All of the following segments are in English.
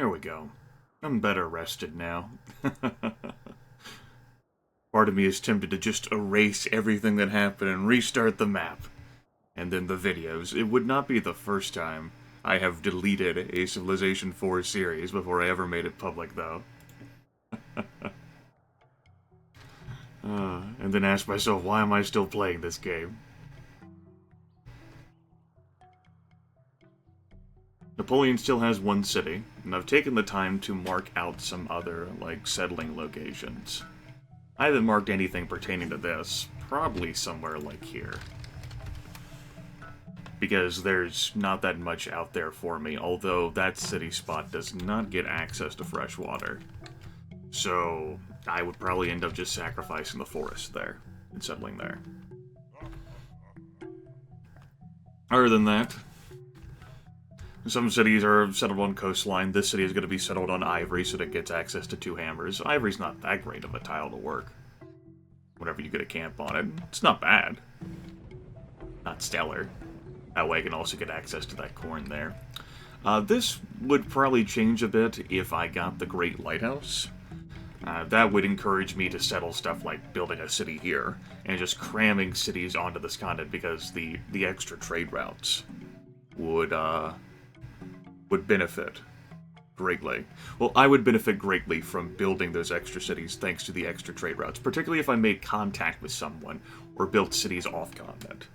There we go. I'm better rested now. Part of me is tempted to just erase everything that happened and restart the map. And then the videos. It would not be the first time I have deleted a Civilization 4 series before I ever made it public, though. And then ask myself, why am I still playing this game? Napoleon still has one city, and I've taken the time to mark out some other, like, settling locations. I haven't marked anything pertaining to this, probably somewhere like here. Because there's not that much out there for me, although that city spot does not get access to fresh water. So I would probably end up just sacrificing the forest there and settling there. Other than that, some cities are settled on coastline. This city is going to be settled on ivory so that it gets access to 2 hammers. Ivory's not that great of a tile to work. Whenever you get a camp on it, it's not bad. Not stellar. That way I can also get access to that corn there. This would probably change a bit if I got the Great Lighthouse. That would encourage me to settle stuff like building a city here, and just cramming cities onto this continent because the extra trade routes would benefit greatly. Well, I would benefit greatly from building those extra cities thanks to the extra trade routes, particularly if I made contact with someone or built cities off-continent.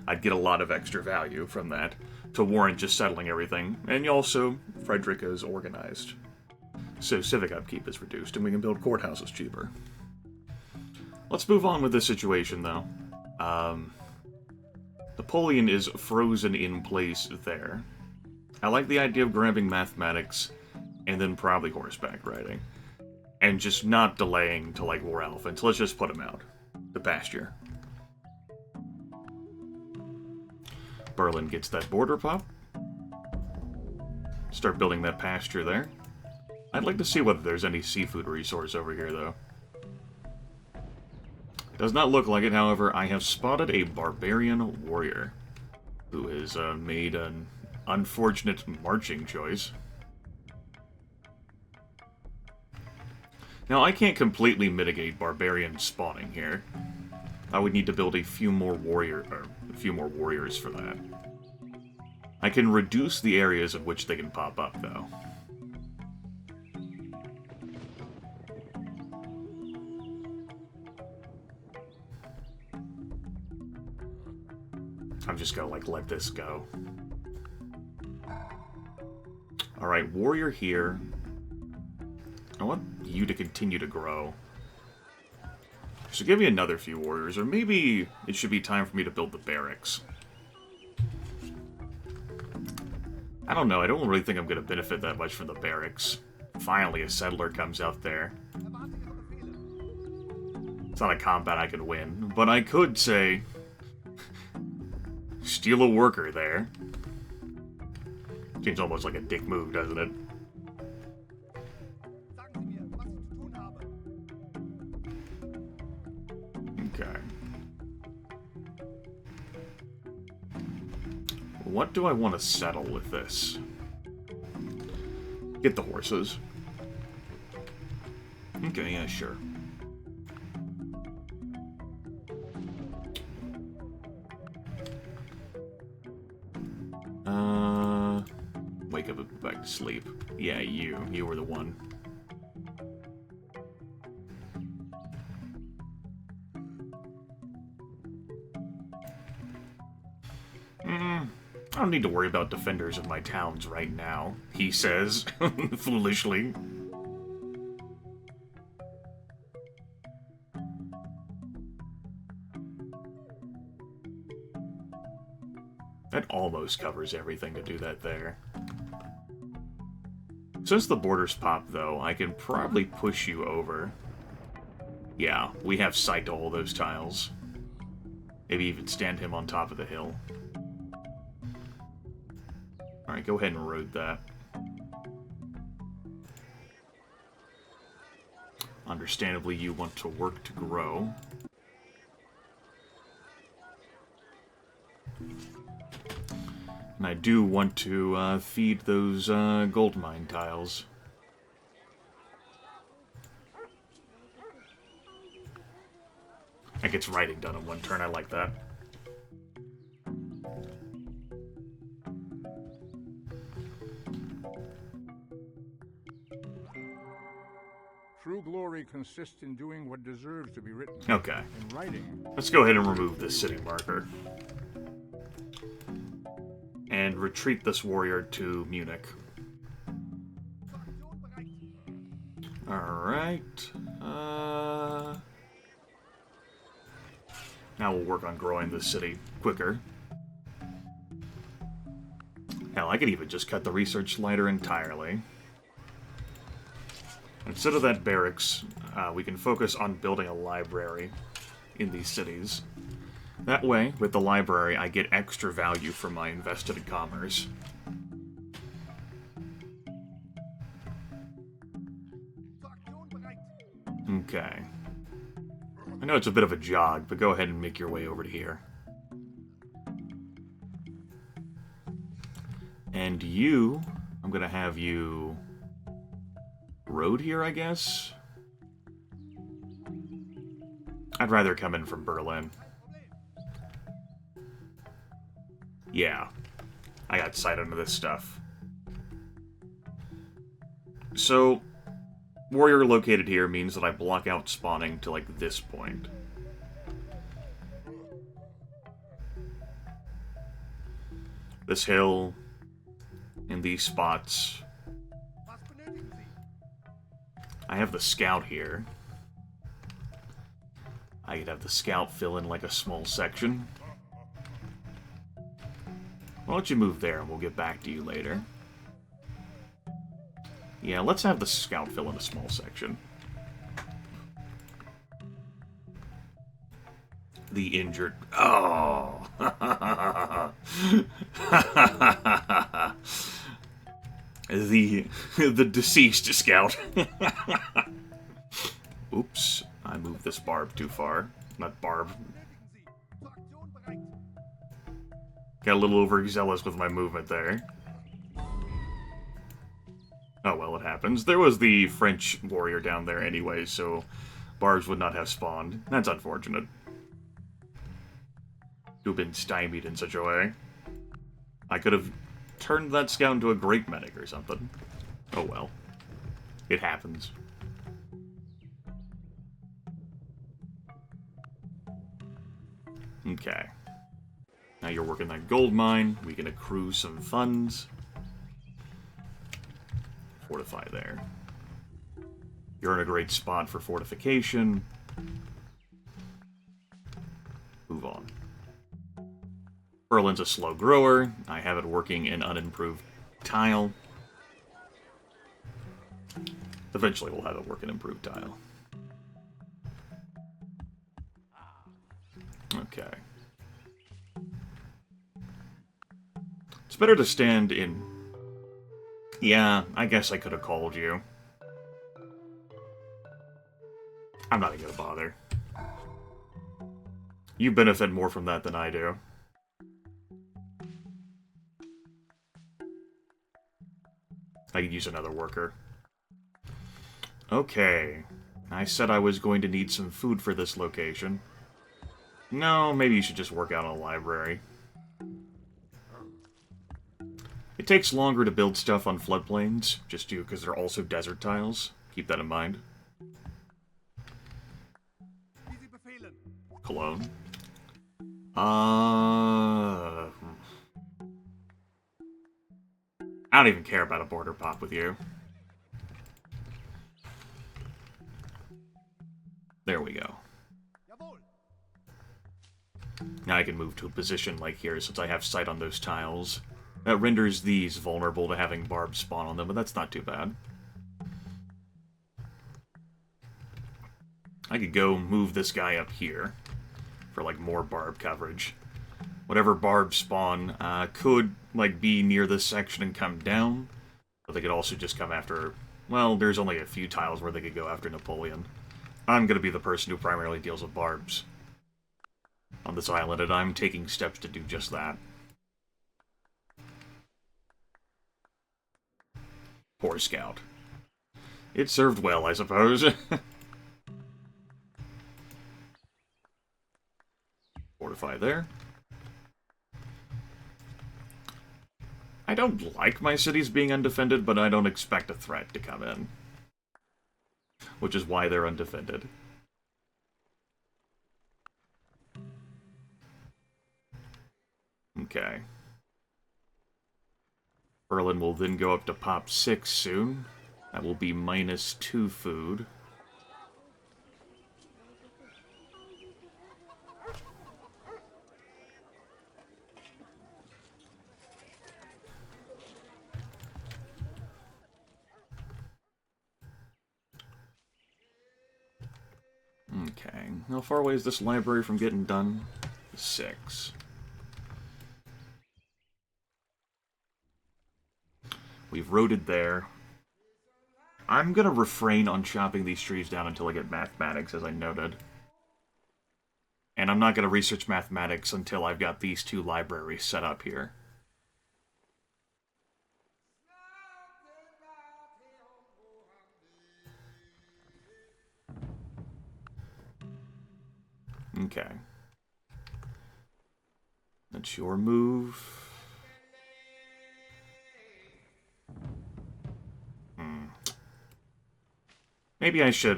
I'd get a lot of extra value from that to warrant just settling everything, and also, Frederick is organized. So civic upkeep is reduced, and we can build courthouses cheaper. Let's move on with this situation, though. Napoleon is frozen in place there. I like the idea of grabbing mathematics, and then probably horseback riding. And just not delaying to, like, War Elephants. Let's just put him out to pasture. Berlin gets that border pop. Start building that pasture there. I'd like to see whether there's any seafood resource over here, though. Does not look like it, however. I have spotted a barbarian warrior who has made an unfortunate marching choice. Now, I can't completely mitigate barbarian spawning here. I would need to build a few more warriors for that. I can reduce the areas in which they can pop up, though. I'm just gonna, like, let this go. Alright, warrior here. I want you to continue to grow. So give me another few warriors, or maybe it should be time for me to build the barracks. I don't know, I don't really think I'm going to benefit that much from the barracks. Finally, a settler comes out there. It's not a combat I could win, but I could say... steal a worker there. Seems almost like a dick move, doesn't it? Okay. What do I want to settle with this? Get the horses. Okay, yeah, sure. Wake up and go back to sleep. Yeah, you were the one. I don't need to worry about defenders of my towns right now, he says, foolishly. That almost covers everything to do that there. Since the borders pop, though, I can probably push you over. Yeah, we have sight to all those tiles. Maybe even stand him on top of the hill. Alright, go ahead and erode that. Understandably, you want to work to grow. And I do want to feed those gold mine tiles. That gets writing done in one turn, I like that. True glory consists in doing what deserves to be written. Okay. In writing. Let's go ahead and remove this city marker. And retreat this warrior to Munich. Alright. Now we'll work on growing this city quicker. Hell, I could even just cut the research slider entirely. Instead of that barracks, we can focus on building a library in these cities. That way, with the library, I get extra value from my invested commerce. Okay. I know it's a bit of a jog, but go ahead and make your way over to here. And you, I'm gonna have you road here, I guess? I'd rather come in from Berlin. Yeah. I got sight into this stuff. So, warrior located here means that I block out spawning to, like, this point. This hill, in these spots. I have the scout here. I could have the scout fill in, like, a small section. Why don't you move there and we'll get back to you later. Yeah, let's have the scout fill in a small section. The injured... Oh! the deceased scout. Oops, I moved this barb too far. Not barb. Got a little overzealous with my movement there. Oh well, it happens. There was the French warrior down there anyway, so barbs would not have spawned. That's unfortunate. To have been stymied in such a way. I could have turned that scout into a great medic or something. Oh well. It happens. Okay. Now you're working that gold mine. We can accrue some funds. Fortify there. You're in a great spot for fortification. Move on. Berlin's a slow grower. I have it working in unimproved tile. Eventually we'll have it work in improved tile. Okay. It's better to stand in... Yeah, I guess I could have called you. I'm not even gonna bother. You benefit more from that than I do. I could use another worker. Okay. I said I was going to need some food for this location. No, maybe you should just work out a library. It takes longer to build stuff on floodplains, just due because they're also desert tiles. Keep that in mind. Cologne. I don't even care about a border pop with you. There we go. Now I can move to a position like here, since I have sight on those tiles. That renders these vulnerable to having barbs spawn on them, but that's not too bad. I could go move this guy up here for, like, more barb coverage. Whatever barbs spawn could, like, be near this section and come down, but they could also just come after... Well, there's only a few tiles where they could go after Napoleon. I'm going to be the person who primarily deals with barbs on this island, and I'm taking steps to do just that. Poor scout. It served well, I suppose. Fortify there. I don't like my cities being undefended, but I don't expect a threat to come in. Which is why they're undefended. Okay. Berlin will then go up to pop 6 soon. That will be -2 food. Okay. How far away is this library from getting done? 6. We've roaded there. I'm going to refrain on chopping these trees down until I get mathematics, as I noted. And I'm not going to research mathematics until I've got these 2 libraries set up here. Okay. That's your move. Maybe I should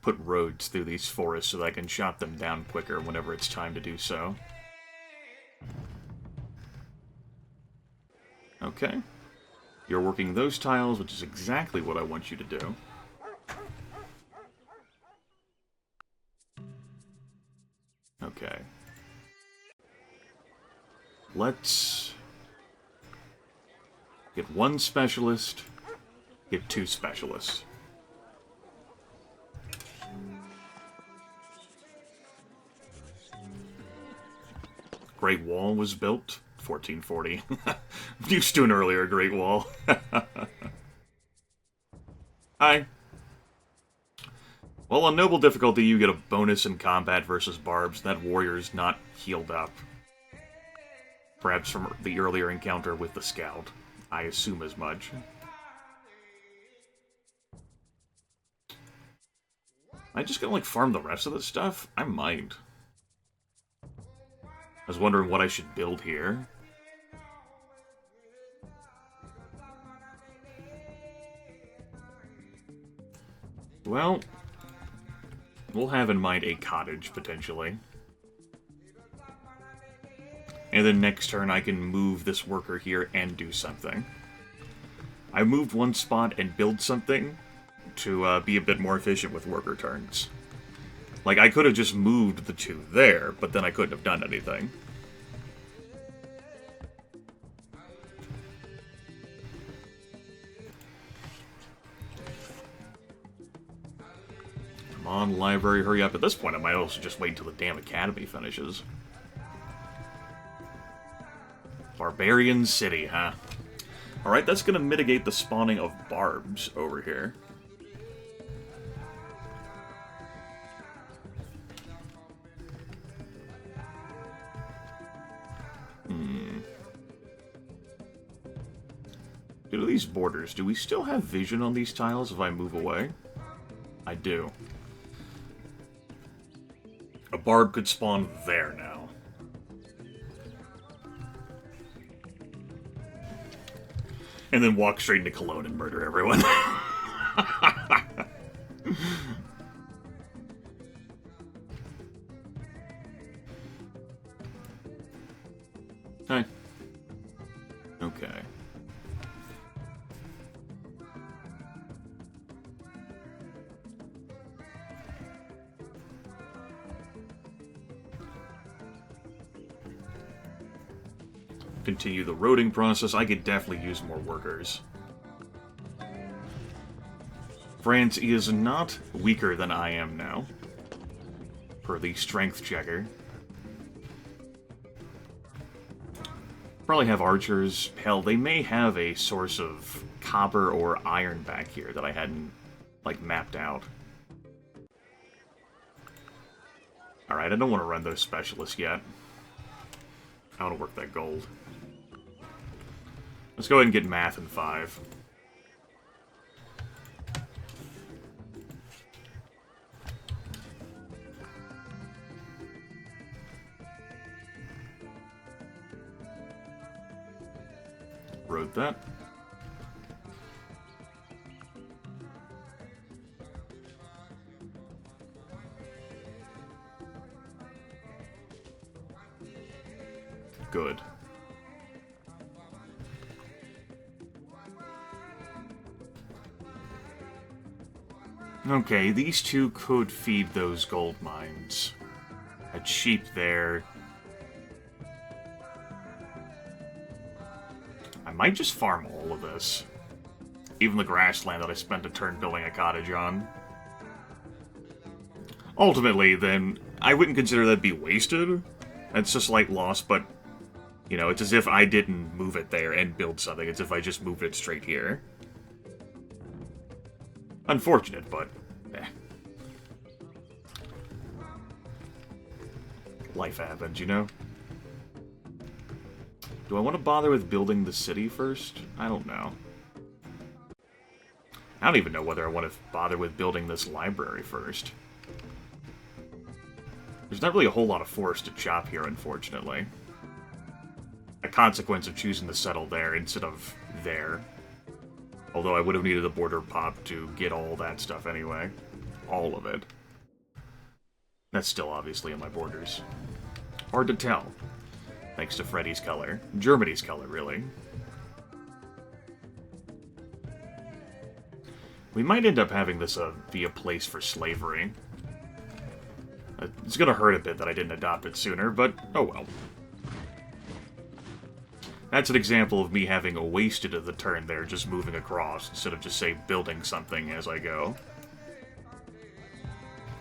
put roads through these forests so that I can chop them down quicker whenever it's time to do so. Okay. You're working those tiles, which is exactly what I want you to do. Okay. Let's get 1 specialist, get 2 specialists. Great Wall was built, 1440. Used to an earlier Great Wall. Hi. Well, on Noble difficulty, you get a bonus in combat versus barbs. That warrior's not healed up. Perhaps from the earlier encounter with the scout. I assume as much. I just gonna, like, farm the rest of the stuff? I might. I was wondering what I should build here. Well, we'll have in mind a cottage, potentially. And then next turn I can move this worker here and do something. I moved 1 spot and build something to be a bit more efficient with worker turns. Like, I could have just moved the 2 there, but then I couldn't have done anything. Come on, library, hurry up. At this point, I might also just wait until the damn academy finishes. Barbarian City, huh? Alright, that's gonna mitigate the spawning of barbs over here. Due to these borders, do we still have vision on these tiles if I move away? I do. A barb could spawn there now. And then walk straight into Cologne and murder everyone. Hi. Okay. Continue the roading process. I could definitely use more workers. France is not weaker than I am now, per the strength checker. Probably have archers. Hell, they may have a source of copper or iron back here that I hadn't, like, mapped out. Alright, I don't want to run those specialists yet. I want to work that gold. Let's go ahead and get math in 5. wrote that. Good. Okay, these two could feed those gold mines. A sheep there. I might just farm all of this. Even the grassland that I spent a turn building a cottage on. Ultimately, then, I wouldn't consider that be wasted. It's just like loss, but, you know, it's as if I didn't move it there and build something. It's as if I just moved it straight here. Unfortunate, but, eh. Life happens, you know? Do I want to bother with building the city first? I don't know. I don't even know whether I want to bother with building this library first. There's not really a whole lot of forest to chop here, unfortunately. A consequence of choosing to settle there instead of there. Although I would have needed a border pop to get all that stuff anyway. All of it. That's still obviously in my borders. Hard to tell. Thanks to Freddy's color. Germany's color, really. We might end up having this be a place for slavery. It's gonna hurt a bit that I didn't adopt it sooner, but oh well. That's an example of me having wasted the turn there, just moving across, instead of just, say, building something as I go.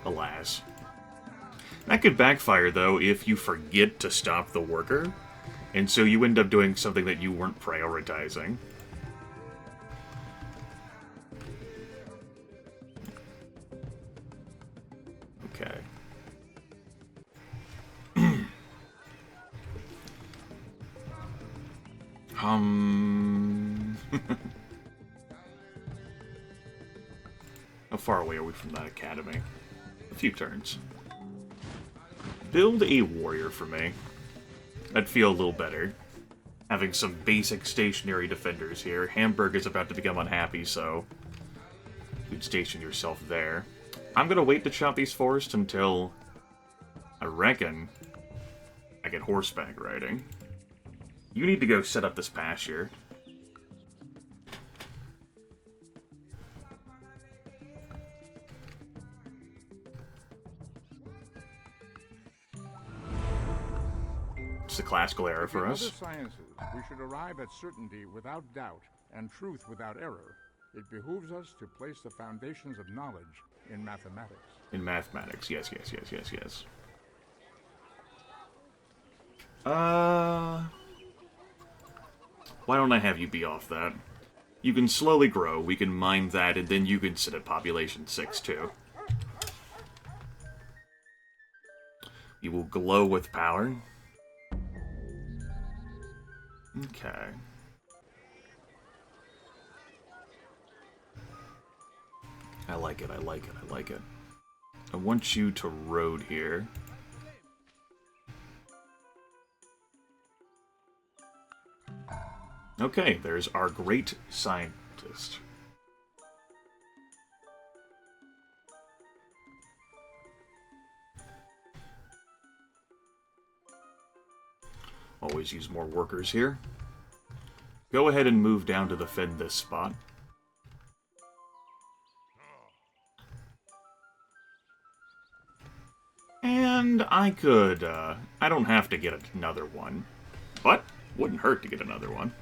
Alas. That could backfire, though, if you forget to stop the worker, and so you end up doing something that you weren't prioritizing. Okay. How far away are we from that academy? A few turns. Build a warrior for me. I'd feel a little better. Having some basic stationary defenders here. Hamburg is about to become unhappy, so you'd station yourself there. I'm gonna wait to chop these forests until I reckon I get horseback riding. You need to go set up this pasture. It's the classical era for us. In other sciences, we should arrive at certainty without doubt and truth without error. It behooves us to place the foundations of knowledge in mathematics. In mathematics, yes. Why don't I have you be off that? You can slowly grow, we can mine that, and then you can sit at population 6, too. You will glow with power. Okay. I like it. I want you to road here. Okay, there's our great scientist. Always use more workers here. Go ahead and move down to defend this spot. And I could, I don't have to get another one, but wouldn't hurt to get another one.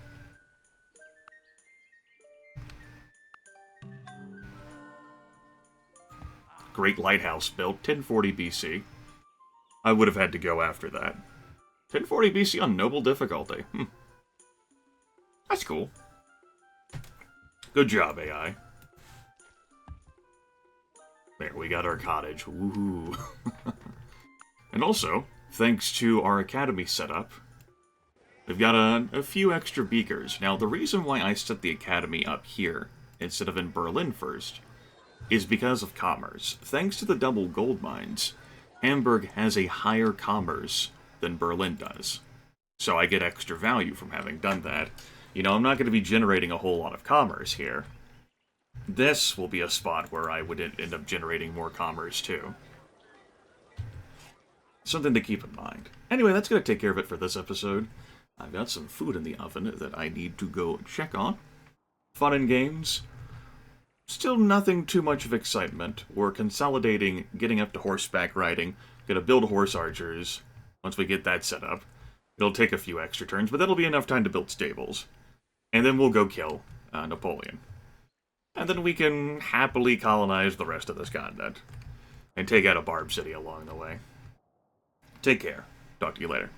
Great lighthouse built, 1040 BC. I would have had to go after that. 1040 BC on noble difficulty. That's cool. Good job, AI. There, we got our cottage. Woohoo. And also, thanks to our academy setup, we've got a few extra beakers. Now, the reason why I set the academy up here, instead of in Berlin first, is because of commerce. Thanks to the double gold mines, Hamburg has a higher commerce than Berlin does. So I get extra value from having done that. You know, I'm not going to be generating a whole lot of commerce here. This will be a spot where I would end up generating more commerce, too. Something to keep in mind. Anyway, that's going to take care of it for this episode. I've got some food in the oven that I need to go check on. Fun and games. Still nothing too much of excitement. We're consolidating, getting up to horseback riding. Gonna build horse archers. Once we get that set up. It'll take a few extra turns, but that'll be enough time to build stables. And then we'll go kill Napoleon. And then we can happily colonize the rest of this continent. And take out a Barb City along the way. Take care. Talk to you later.